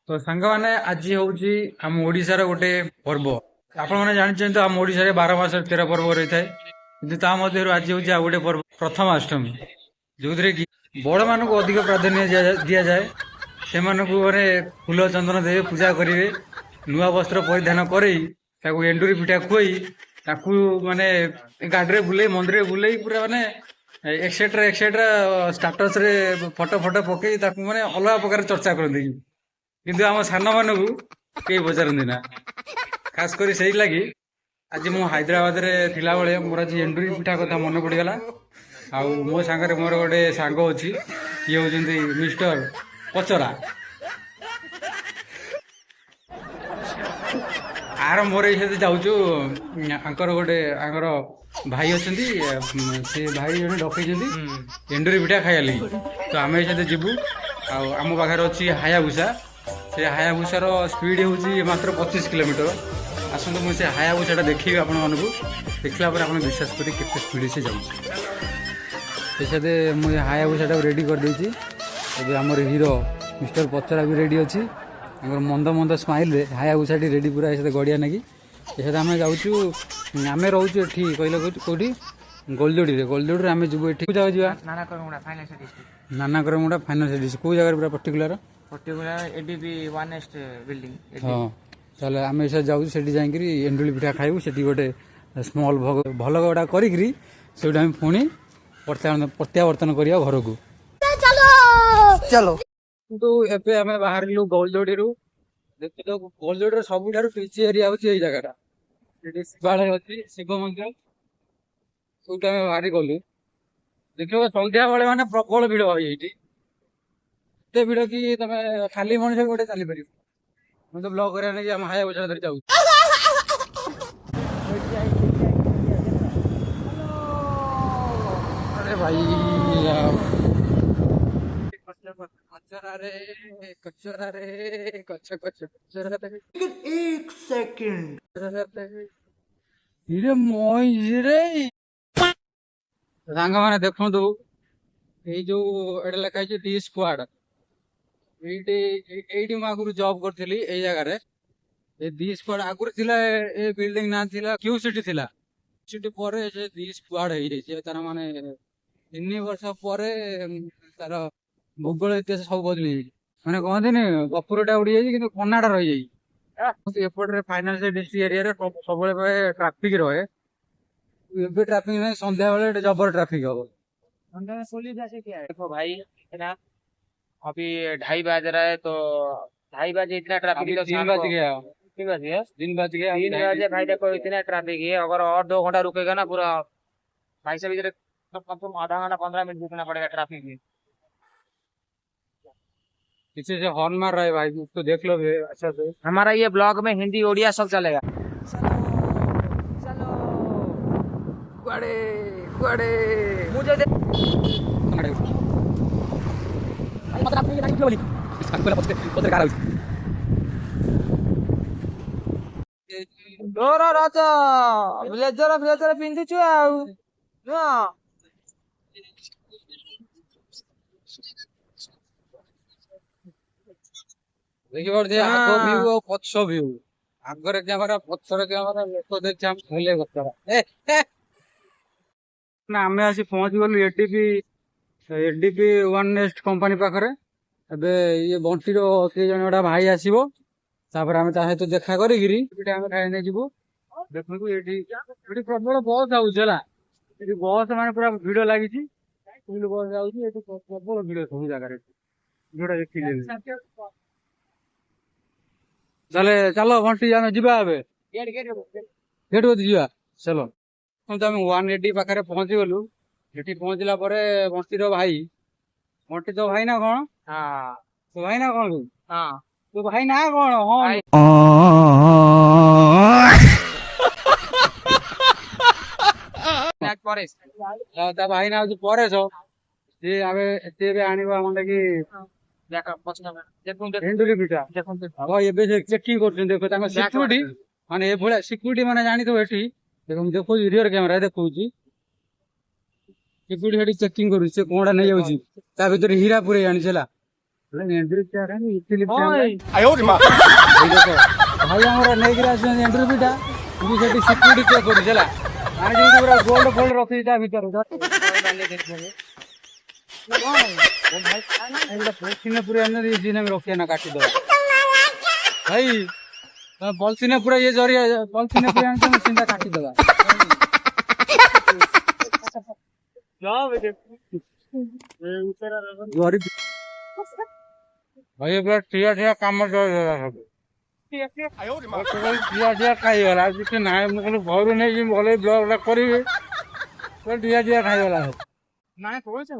तो सांग मैंने आज हूँ आम ओडिशार गोटे पर्व आपण मैंने जानते तो आम ओडिशा 12 मास 13 पर्व रही है कि आज हूँ आ गोटे पर्व प्रथमाष्टमी जो कि बड़ मान को अधिक प्राधान्य दि जाए से माने फूल चंदन दे पूजा करेंगे नुआ वस्त्र परिधान कर एंडुरी पिठा खुई माने गाड़ी बुले मंदिर बुले पूरा माने एक्सेट्रा एक्सेट्रा स्टाटस रे फोटो फोटो पकई माने अलग प्रकार चर्चा करते किंतु आम सान मानू कई पचारती ना खास कर से लगी आज मु हैदराबाद रे थिला बेले मोर आज एंडुरी पिठा कथा मन पड़गला आउ मो सांगे मोर गोटे सांग अच्छी ये हूँ मिस्टर पचरा आरंभ जाऊँ आंकर गोटे आंकर भाई अच्छा से भाई जन डकई एंडुरी पिठा खाया लगी तो आम ये जीवु आम पाखे अच्छी हायाबुसा से हायाबुसार स्पीड हूँ मात्र 25 किलोमीटर आसतु मुझे हायाबुसा देखी आपण मानू देखला आप विश्वास करें केते स्पीड से जाते मुझे हायाबुसा रेडी कर देछि एबे हमर हीरो मिस्टर पचरा भी रेडी अच्छी मंद मंद स्माइल रे हायाबुसा रेडी पूरा ऐसे गड़िया नाकि ये आम जाऊँ आम रोचु ये कहल कौटी गोलदोड़ी आम जीव ये जगह नाना करमुड़ा फाइनान्स डिस्ट्रिक्ट कौ जगह पूरा पर्टिकुलर एडीबी 1 बिल्डिंग हाँ चलो आम ऐसा जाऊँ से एंडुली पिठा खाइबू से गोटे स्मल भल गोटा करी पुणी प्रत्यावर्तन करिया घर को चलो किंतु एबे आम बाहर गोलदोड़ी देखते तो गोलदोड़ी सब पिच एरिया हूँ जगह अच्छी शिव मंदिर सब बाहरी गलु देख संध्या बेले मैंने प्रबल भिड़ ये एते भिड़ कि तुम खाली मनुष्य गोटे चली पार मैं तो ब्लॉग करा आम हायाबुसा धरी जाऊँ अरे भाई कचरा रे कचरा रे एक सेकंड रे सांग मैंने देखु ये जो एटा लिखाई टी स्क्वाड ये आगुरी जॉब करी ये जगार ये दी स्क्वाड आगुरी ए बिल्डिंग ना क्यू सिटी थिला सिटी पर दी स्क्वाड हो तार माने 3 वर्ष पर तार भूगोल इतिहास सब बदली मैंने कहते गपुरटा उड़ी जाए कि कनाडा रही जाए एपटे फाइनान्स डिस्ट्रिक्ट एरिया सब ट्राफिक रहे एबे ट्राफिक नहीं संध्या बेले जबर ट्राफिक हम देखो भाई है ना अभी 2:30 बज रहा है तो 2:30 बजे इतना ट्रैफिक तो 3 बज गया 3 बजे 3 बज गया 3 बजे भाई देखो इतना ट्रैफिक है अगर और 2 घंटा रुकेगा ना पूरा भाई साहब इधर कम से कम आधा घंटा 15 मिनट रुकना पड़ेगा ट्रैफिक में पीछे से हॉर्न मार रहा है भाई उसको देख लो अच्छा से हमारा ये ब्लॉग में हिंदी ओडिया सब चलेगा चलो गुआड़े गुआड़े मुझे डोर राजा ब्लेजर पिंधुछु आउ देखी पड़े आग भ्यू और पछ भ्यू आगर कैमेरा पछर कैमेरा लोक देखी हम खेले ना आम आसी पहुंची गलु एडीपी वन नेस्ट कंपनी पाखरे एबे ये बंटीर किए जन गोटा भाई आसीबो तापर आम सहित देखा करी खाई नहीं जीवु देखु ये प्रबल बस आउला बस माने पूरा भिड़ लगी बस जाऊँगी प्रबल भिड़ सब जगह भिड़ देखिए चले चलो बंटी आम जा गेट जा चलो आम 180 पाखे पहुंची गलु ये पहुंचला बंटीर भाई बंटी तो भाई ना कौन हाँ तो भाई ना कौन हाँ तो भाई ना कौन हाँ भाई ना परेश सी आने कि एंडुरी पिठा हाँ ये चेकिंग कर सिक्यूरीटी माने ये सिक्यूरीटी माने जानी तो ये देखो रियर कैमेरा देखो सिक्यूरीटी चेकिंग करू कौड़ा नहीं जाऊँ ता भर हीरा पूरे जानी ଏଣ୍ଡୁରି ଚାରା ଇଟିଲି ওই ଭାଇ ଆମର ନେଇକିରି ଆସିଛନ୍ତି ଏଣ୍ଡୁରି ପିଠା ମୁଁ ସେଠି ସିକ୍ୟୁରିଟି ଚେକ୍ କରୁଛି ହେଲା ମାନେ ଯେମିତି ପୁରା ଗୋଲ୍ଡ ଫୋଲ୍ଡ ରଖିଛି ତା ଭିତରେ ପଲସିନେ ପୁରା ଏମିତି ଦିନେ ରଖିବା ନା କାଟିଦବା ଭାଇ ପଲସିନେ ପୁରା ଇଏ ଜରିଆ ପଲସିନେ ପୁରା ଏମିତି ସିଧା କାଟିଦବା ଜରି ଭାଇ ପୁରା ଠିଆ ଠିଆ କାମ ଚଳିଗଲା ସବୁ ଠିଆ ଠିଆ ଖାଇଗଲା ଆଉ କିଛି ନାହିଁ ମୁଁ କହିଲି ଘରୁ ନେଇକି ଭଲ ବ୍ଲଗ ଟା କରିବି ଠିଆ ଠିଆ ଖାଇଗଲା ସବୁ নাই কইছে